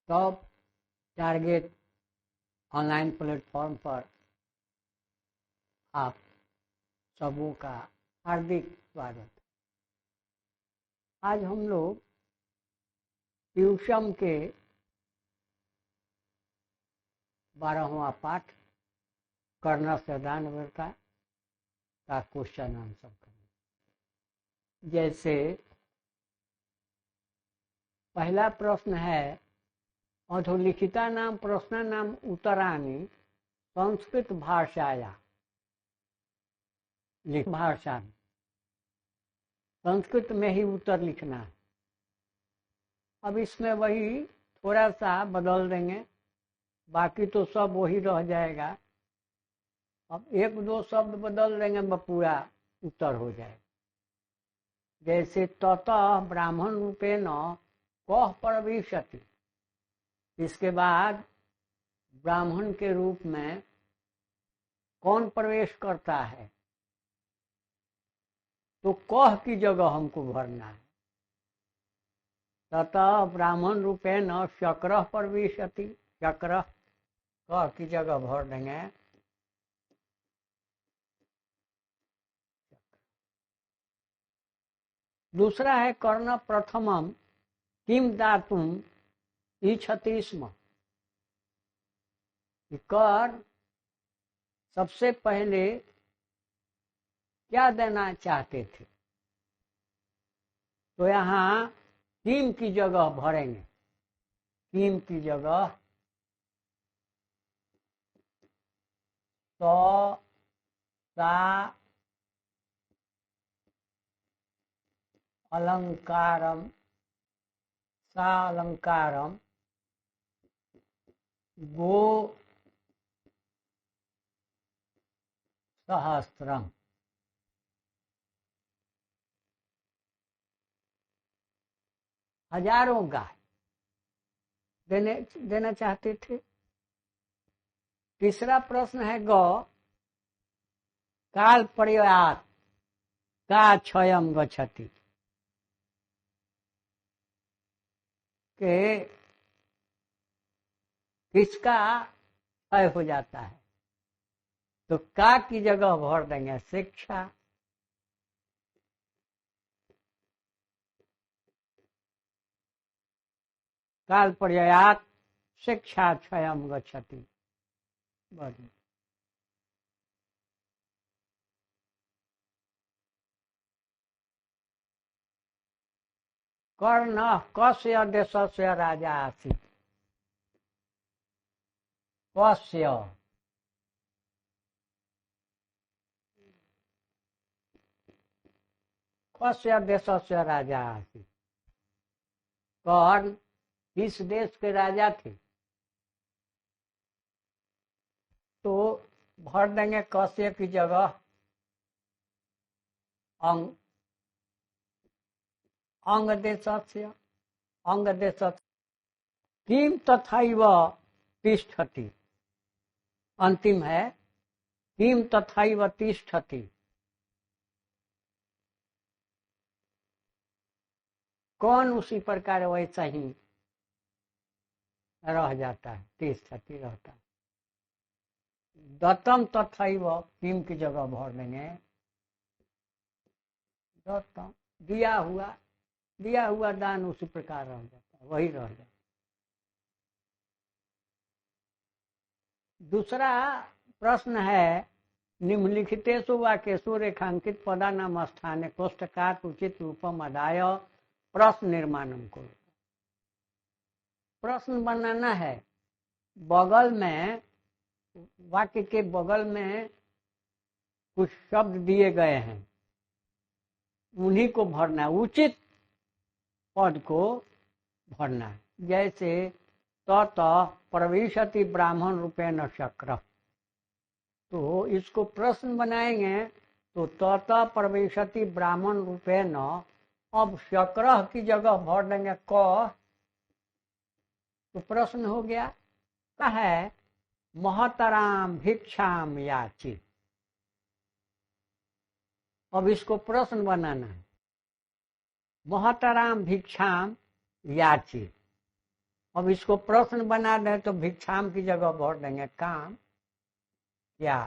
Top target online platform पर आप सबों का हार्दिक स्वागत। आज हम लोग ट्यूशन के 12वां पाठ कर्ण सैद्धांतिकता का क्वेश्चन आंसर करेंगे। जैसे पहला प्रश्न है, अधोलिखिता नाम प्रश्न नाम उत्तराणि संस्कृत भाषाया भाषा संस्कृत में ही उत्तर लिखना है। अब इसमें वही थोड़ा सा बदल देंगे, बाकी तो सब वही रह जाएगा। अब एक दो शब्द बदल देंगे, पूरा उत्तर हो जाएगा। जैसे ततः ब्राह्मण रूपेण कः प्रविशति, इसके बाद ब्राह्मण के रूप में कौन प्रवेश करता है, तो कह की जगह हमको भरना है। ततः ब्राह्मण रूपेण शक्रः प्रविशति, शक्रः कह की जगह भर देंगे। दूसरा है कर्ण प्रथमम किम दातुम इच्छति स्म, कर सबसे पहले क्या देना चाहते थे, तो यहाँ किम की जगह भरेंगे। किम की जगह तो सा अलंकारम, सा अलंकारम गो सहस्त्रम, हजारों गाय देना चाहते थे। तीसरा प्रश्न है गौ काल पर्यात का क्षयम गच्छति, के किसका क्षय हो जाता है, तो का की जगह भर देंगे शिक्षा। काल पर्यायात शिक्षा क्षयम गच्छति। कर्ण कस्य देशस्य राजा आसीत्, कस्य कस्य देशस्य राजा आसीत्, कर्ण किस देश के राजा थे, तो भर देंगे कस्य की जगह अंग, अंग देशस्य, अंग देशस्य। किम तथैव तिष्ठति, अंतिम है किम तथैव तिष्ठति, कौन उसी प्रकार वैसा ही रह जाता है, तिष्ठति रहता है। दत्तम तथैव किम की जगह भर देंगे दत्तम, दिया हुआ दान उसी प्रकार रह जाता है, वही रह जाता है। दूसरा प्रश्न है, निम्नलिखितेषु वाक्येषु रेखांकित पदानाम स्थाने कोष्ठकात् उचित रूपम अदाय प्रश्न निर्माणम करो। प्रश्न बनाना है, बगल में वाक्य के बगल में कुछ शब्द दिए गए हैं, उन्हीं को भरना है, उचित पद को भरना है। जैसे ततः प्रविशति ब्राह्मण रूपेण शक्रः, तो इसको प्रश्न बनाएंगे तो ततः प्रविशति ब्राह्मण रूपेण, अब शक्रः की जगह भर देंगे क, तो प्रश्न हो गया। क्या है, महतराम भिक्षाम याचि, अब इसको प्रश्न बनाना है। महतराम भिक्षाम याचि, अब इसको प्रश्न बना दें तो भिक्षाम की जगह भर देंगे काम। क्या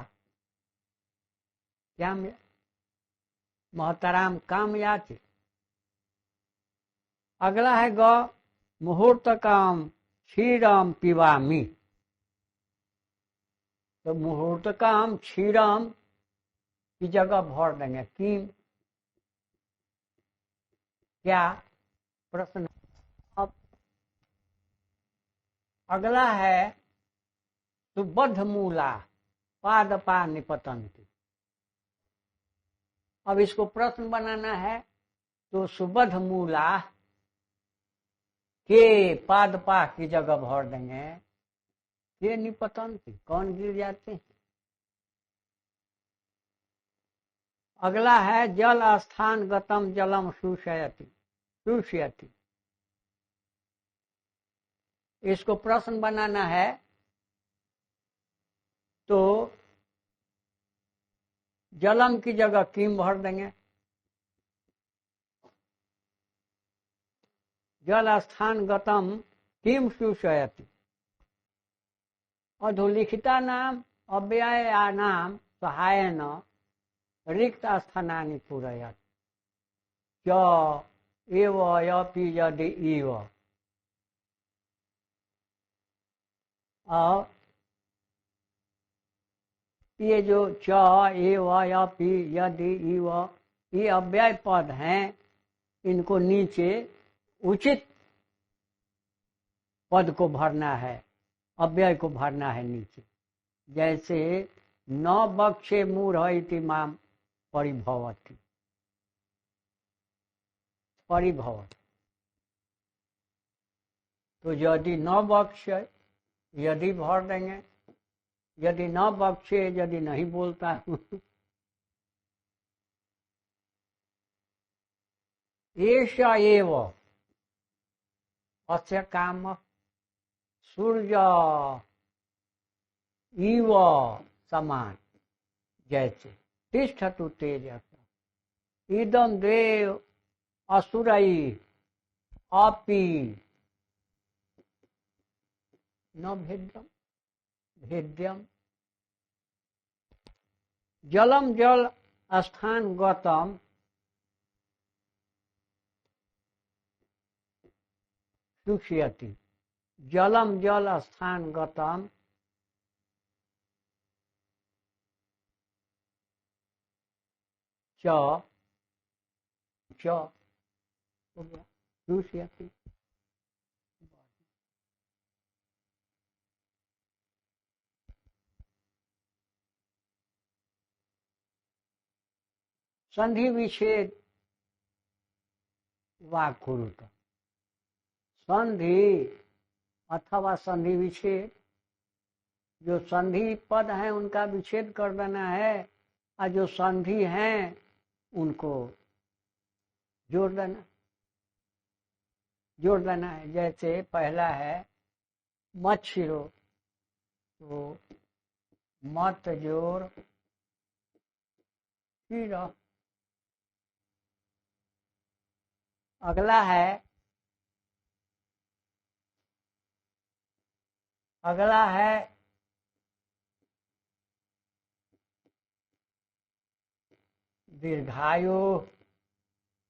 क्या मोहतराम काम याचे। अगला है ग मुहूर्त काम क्षीरम पिवामी। तो मुहूर्त काम क्षीरम की जगह भर देंगे किम। क्या प्रश्न। अब अगला है सुबद्ध मूला पादपा निपतंती। अब इसको प्रश्न बनाना है तो सुबद्ध मूला के पादपा की जगह भर देंगे के निपतंती, कौन गिर जाते हैं। अगला है जल स्थान गतम जलम शुष्यति शुष्यति। इसको प्रश्न बनाना है तो जलम की जगह किम भर देंगे। जल स्थान गतम किम शुष्यति। अधोलिखिता नाम अव्यया नाम सहायन रिक्त स्थानानि पूरयत् च एव यपि यदि इव। और ये जो च एव यपि यदि इव ये अव्यय पद हैं, इनको नीचे उचित पद को भरना है, अव्यय को भरना है नीचे। जैसे न बक्षे मूढ़ इति माम परिभवति, परिभवति। तो यदि न बक्षे यदि भर देंगे, यदि न बक्षे यदि नहीं बोलता एष एव अस्य काम सूर्य इव समान। जैसे तिष्ठतु तेजस इदं देव असुरई अपि न भेद्यम भेद्यम। जलम जल स्थान गतम शुष्यति। जलम जल स्थान गतम च शुष्यति। संधि विच्छेद वा कुरुत। संधि अथवा संधि विच्छेद, जो संधि पद हैं उनका विच्छेद कर देना है और जो संधि हैं उनको जोड़ देना, जोड़ देना है। जैसे पहला है मच्छिरो, तो मत जोड़ हीरा। अगला है दीर्घायु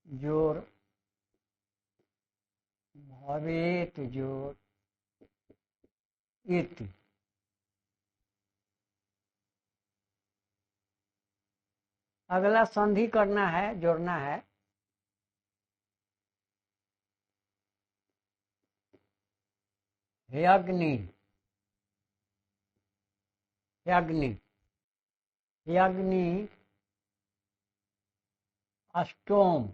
जोड़ भवेत जोड़ इति। अगला संधि करना है, जोड़ना है। हे अग्नि, हे अग्नि, हे अग्नि अष्टोम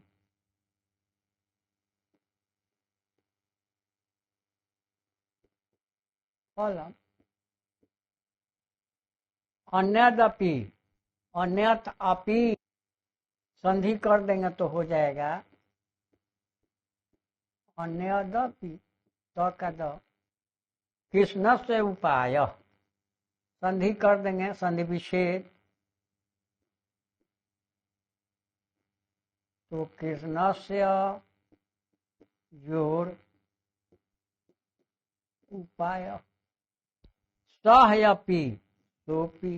फलम अन्यदपि, अन्यत अपि संधि कर देंगे तो हो जाएगा अन्यदपि। तो का दो कृष्ण से उपाय, संधि कर देंगे, संधि विच्छेद। तो कृष्ण से जोड़ उपाय। सहयपि सोपि।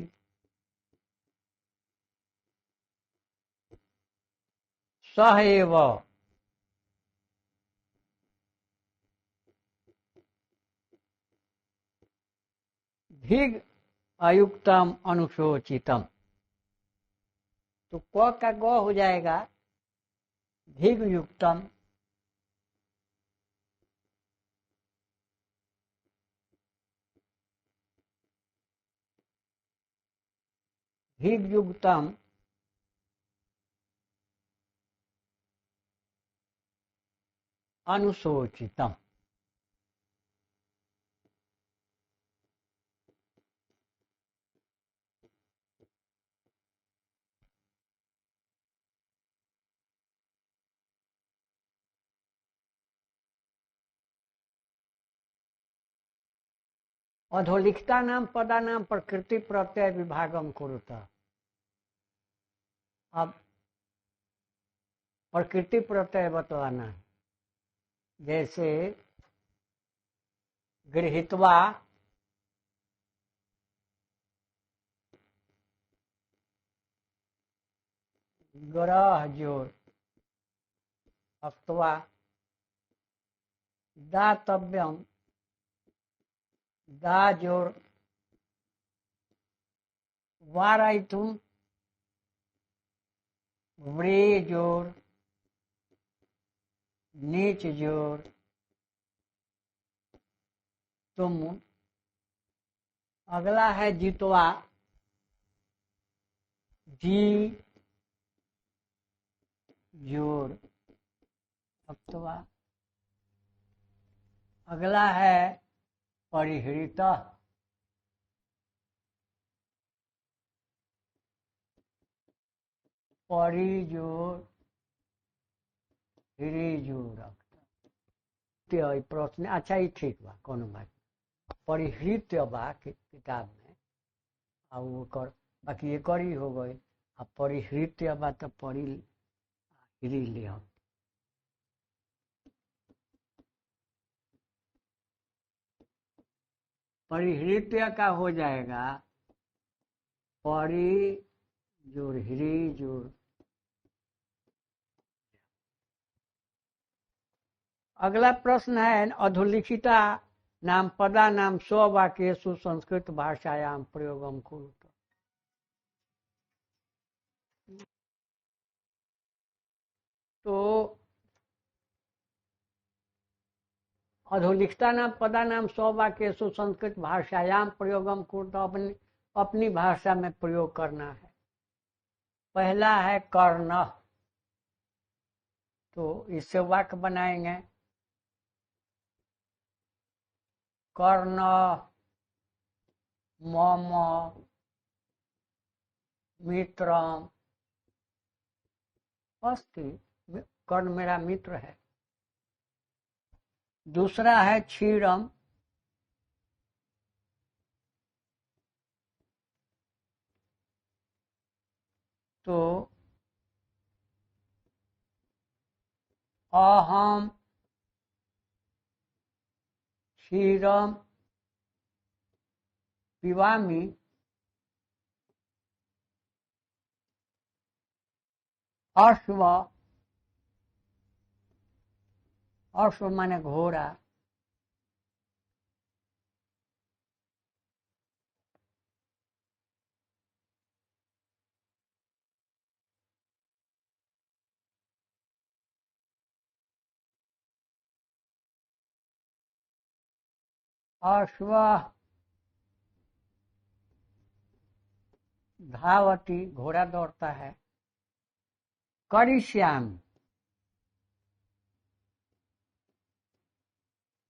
सह एव धिग अयुक्तम अनुशोचितम। तो क का ग हो जाएगा धिग युक्तम। धिग युक्तम अनुशोचितम। अधोलिखिता नाम पदा नाम प्रकृति प्रत्यय विभागम कुरुता। अब प्रकृति प्रत्यय बतलाना है। जैसे गृहीत्वा, ग्रह जोर अक्त्वा, दातव्यम दा जोर वारायितुम व्रे जोर नीच जोर तुम। अगला है जितवा, जी जोर अक्त्वा। अगला है परिहृत, परि जोर हृ जोर अक्त्वा। प्रश्न अच्छा ही ठीक बा, कोनो बात परिहृत्य बा किताब में आ वो कर बाकी ये करी हो गई। आ परिहृत्य बा तो परि हृ ले। परिहृत्य का हो जाएगा परि जोर हृ जोर। अगला प्रश्न है अधोलिखिता नाम पदा नाम स्ववाक्येषु संस्कृत भाषायाम प्रयोगम कुरुत। तो अधोलिखिता नाम पदा नाम स्ववाक्येषु संस्कृत भाषायाम प्रयोगम कुरुत। अपनी भाषा में प्रयोग करना है। पहला है कर्ण, तो इससे वाक्य बनाएंगे कर्ण मम मित्रम अस्ति। कर्ण मेरा मित्र है। दूसरा है क्षीरम, तो अहम क्षीरम पिबामि। अश्व, अश्व माने घोड़ा। अश्व धावती, घोड़ा दौड़ता है। करिष्यामि,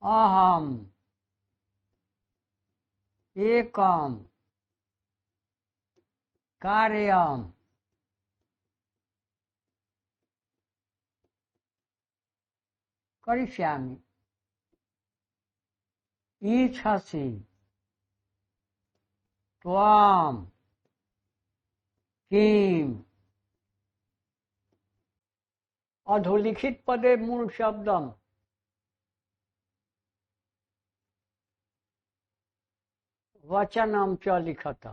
अहम एकम कार्यम करिष्यामि। इच्छसि त्वम किम। अधोलिखित पदे मूल शब्दम वचनम च लिखत,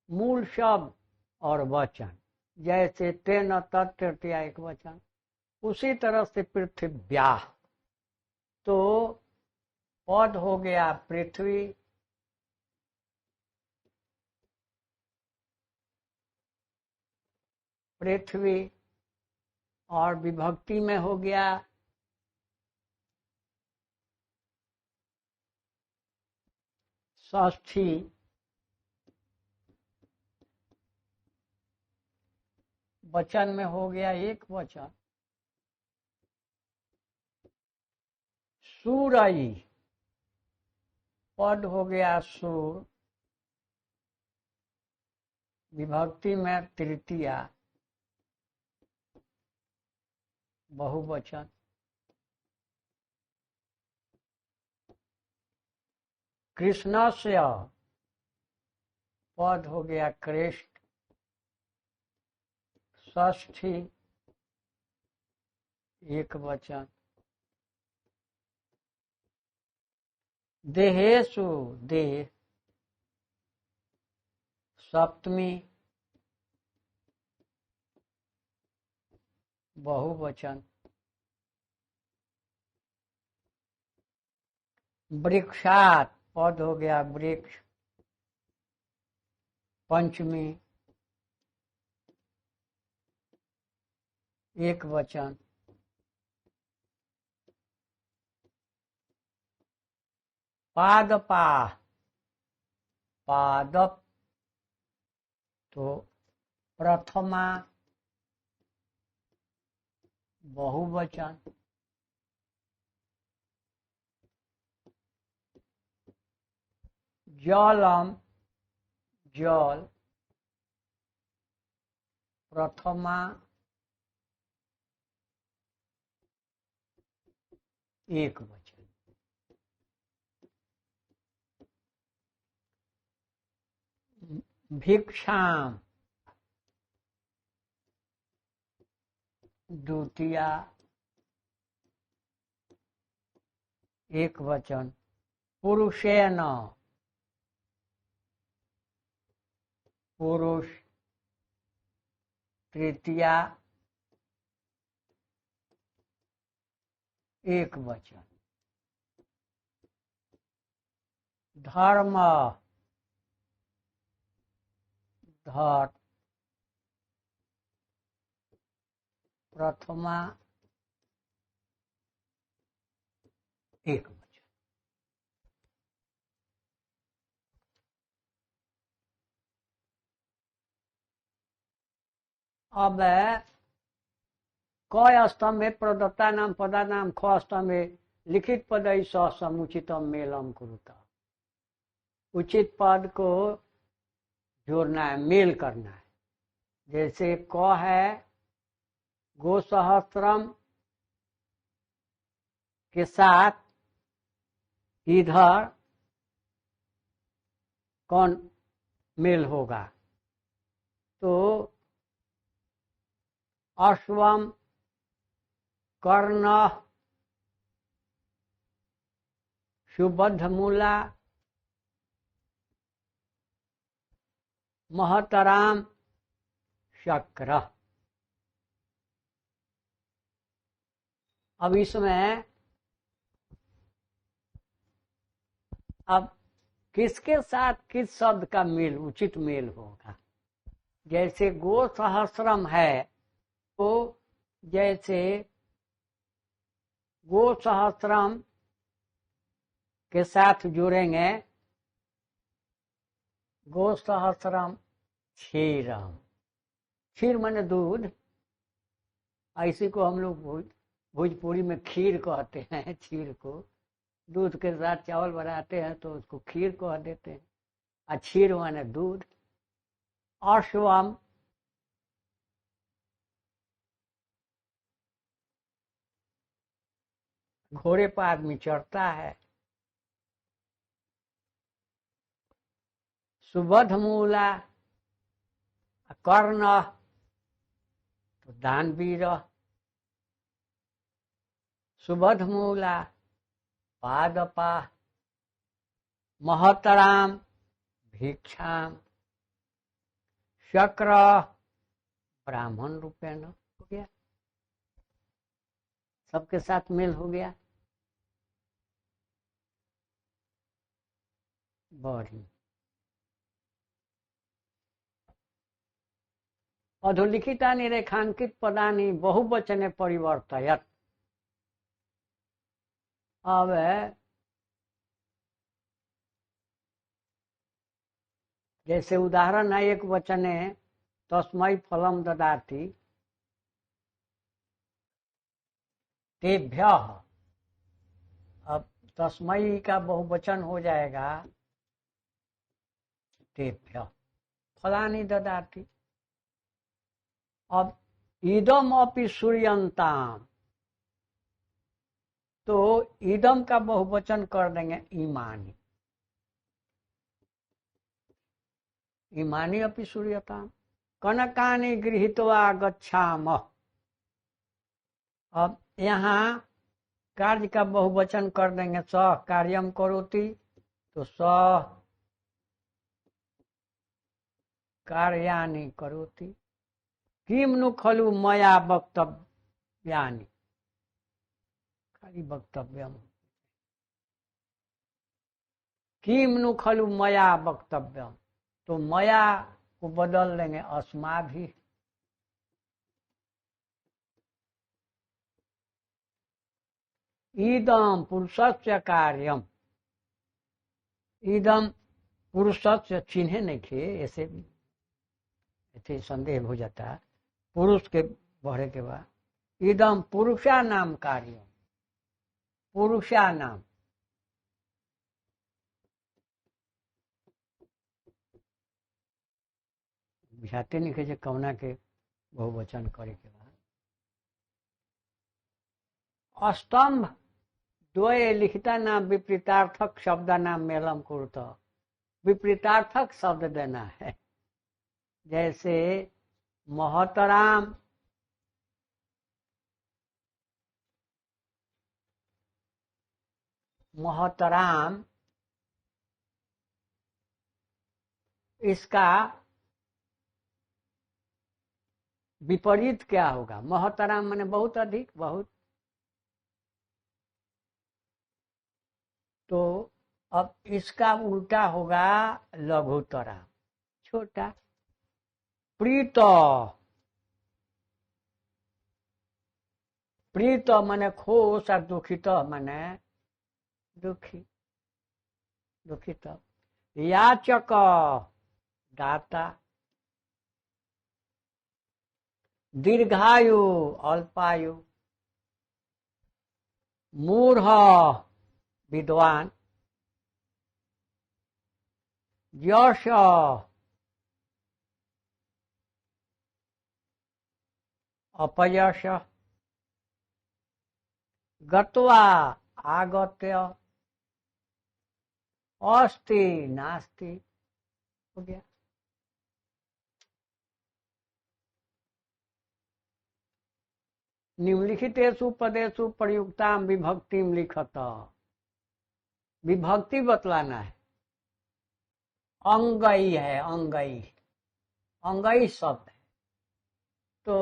मूल शब्द और वचन, जैसे तेन तृतीया एक वचन, उसी तरह से पृथिव्या, तो पद हो गया पृथ्वी, पृथ्वी, और विभक्ति में हो गया षष्ठी, वचन में हो गया एक वचन सूरई, पद हो गया सूर, विभक्ति में तृतीया बहुवचन, कृष्णस्य, पद हो गया कृष्ण, षष्ठी एक वचन, देहेषु देह, सप्तमी बहुवचन, वृक्षात, पद हो गया वृक्ष, पंचमी एक वचन, पादपा, पादप, तो प्रथमा बहुवचन, जलम, जल, प्रथमा एक वचन, भिक्षाम, द्वितीया एक वचन, पुरुषेण, पुरुष, तृतीया एक वचन, धर्म, धर, प्रथमा एक वचन। अब क स्तंभे प्रदत्ता नाम पदा नाम, ख स्तंभे लिखित पद समुचितम मेलम कुरुता, उचित पद को जोड़ना है, मेल करना है। जैसे क है गोसहस्त्रम के साथ इधर कौन मेल होगा, तो अश्वम, कर्ण, सुबद्धमूला, महतराम, शक्र। अब इसमें अब किसके साथ किस शब्द का मेल, उचित मेल होगा। जैसे गो सहस्रम है, तो जैसे गो सहस्रम के साथ जुड़ेंगे गो सहस्रम क्षीरम, क्षीर माने दूध, ऐसे को हम लोग भोजपुरी में खीर कहते हैं। खीर को दूध के साथ चावल बनाते हैं तो उसको खीर कह देते हैं। और क्षीर माने दूध। अश्वम, घोड़े पर आदमी चढ़ता है। सुबद्धमूला, कर्ण तो दानवीर। सुबद्धमूला, पादपा, महतराम भिक्षा शक्र ब्राह्मण रूपेण हो गया, सबके साथ मेल हो गया। बढ़ी अधोलिखितानि रेखांकित पदानि बहुवचने परिवर्तयत्। अब जैसे उदाहरण है एक वचने तस्मै फलम ददाति तेभ्यः। अब तस्मै का बहुवचन हो जाएगा तेभ्यः फलानि ददाति। अब इदम अपि सूर्यंताम, तो इदम का बहुवचन कर देंगे ईमानी, ईमानी अपि सूर्यताम। कनकानि गृहीत्वा गच्छामः। अब यहाँ कार्य का बहुवचन कर देंगे स कार्यम करोति, तो स कार्यानि करोति। किम नु खलु मया वक्तव्यानि, खाली वक्तव्यम। किम नु खलु मया वक्तव्यम, तो मया को बदल लेंगे अस्माभि। इदम पुरुषस्य कार्यम, इदम पुरुषस्य चिन्हे नहीं खे, ऐसे भी ऐसे संदेह हो जाता है पुरुष के बढ़े के बाद। इदम पुरुषा नाम कार्य, पुरुषा नाम। बुझाते नहीं खे कौना के बहुवचन करे के बाद। अस्तंभ द्वये लिखिता नाम विपरीतार्थक शब्द नाम मेलम कुरुत। विपरीतार्थक शब्द देना है, जैसे महतराम महतराम, इसका विपरीत क्या होगा? महतराम माने बहुत अधिक, बहुत। तो अब इसका उल्टा होगा लघुतराम, छोटा। प्रीत, प्रीत माने खुश और दुखित माने दुखी, दुखित। याचक दाता, दीर्घायु अल्पायु, मूढ़ विद्वान, यश अपयश, गत्वा आगत्य, अस्ति नास्ति, हो गया। निम्नलिखितेषु पदेषु प्रयुक्तां विभक्तिं लिखत। विभक्ति बतलाना है। अंगई है, अंगई, अंगई शब्द है, तो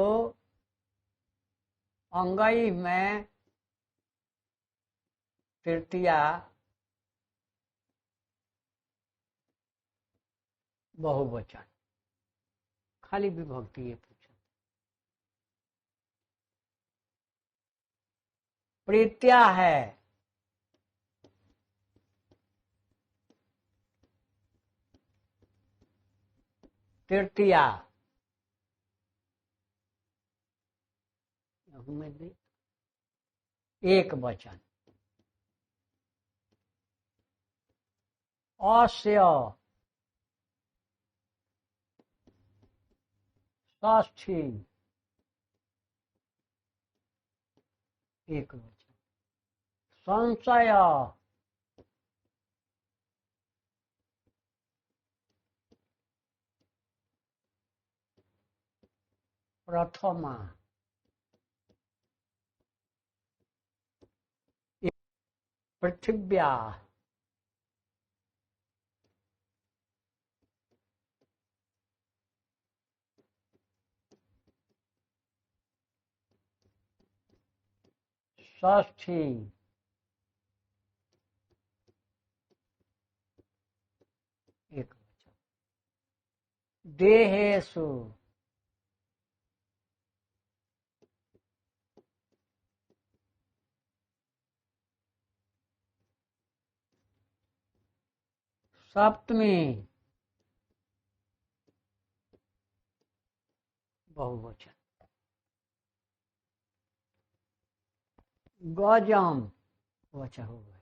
अंगई में तृतीया बहुवचन, खाली विभक्ति ये पूछा। प्रीत्या है, तृतीया में भी एक वचन। अस्य षष्ठी एक वचन। संशय प्रथमा, पृथिव्या षष्ठी। एक वचन। देहेषु। सप्तमी। बहुवचन। गजम। वचन हो गए।